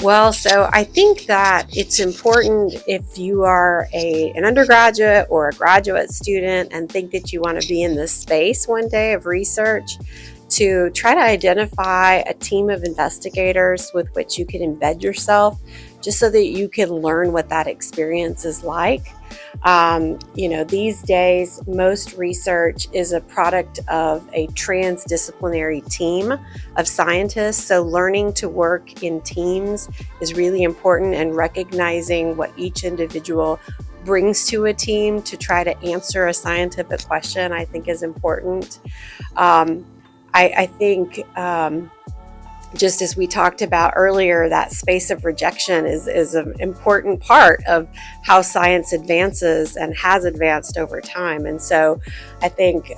Well, so I think that it's important if you are an undergraduate or a graduate student and think that you want to be in this space one day of research to try to identify a team of investigators with which you can embed yourself just so that you can learn what that experience is like. These days, most research is a product of a transdisciplinary team of scientists. So learning to work in teams is really important, and recognizing what each individual brings to a team to try to answer a scientific question, I think is important. I think just as we talked about earlier, that space of rejection is an important part of how science advances and has advanced over time. And so I think,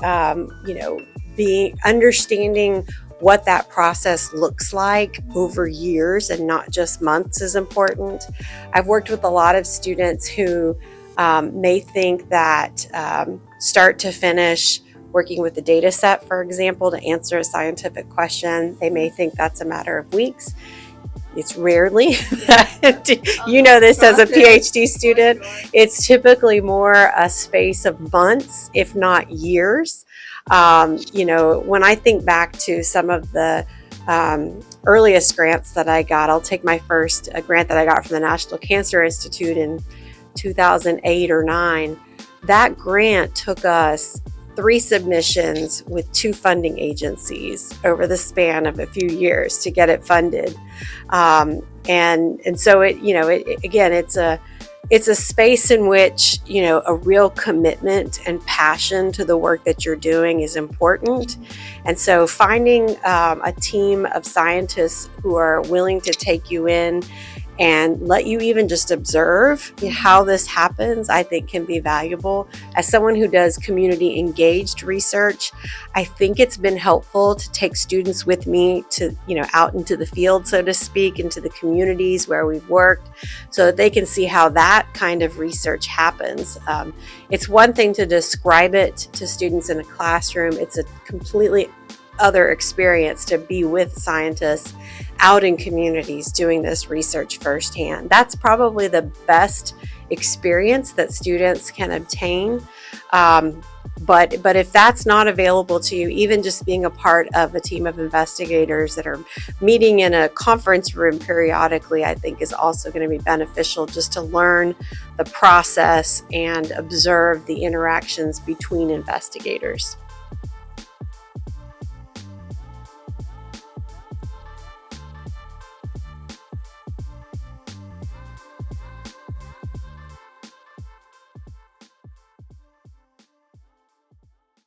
being understanding what that process looks like over years and not just months is important. I've worked with a lot of students who may think that start to finish working with the data set, for example, to answer a scientific question, they may think that's a matter of weeks. It's rarely, you know this as a PhD student, it's typically more a space of months, if not years. When I think back to some of the earliest grants that I got, I'll take my first grant that I got from the National Cancer Institute in 2008 or 9. That grant took us 3 submissions with 2 funding agencies over the span of a few years to get it funded. And so it's a space in which, a real commitment and passion to the work that you're doing is important. And so finding a team of scientists who are willing to take you in and let you even just observe how this happens, I think can be valuable. As someone who does community engaged research, I think it's been helpful to take students with me to, out into the field, so to speak, into the communities where we've worked, so that they can see how that kind of research happens. It's one thing to describe it to students in a classroom. It's a completely other experience to be with scientists out in communities doing this research firsthand. That's probably the best experience that students can obtain. But if that's not available to you, even just being a part of a team of investigators that are meeting in a conference room periodically, I think is also going to be beneficial, just to learn the process and observe the interactions between investigators.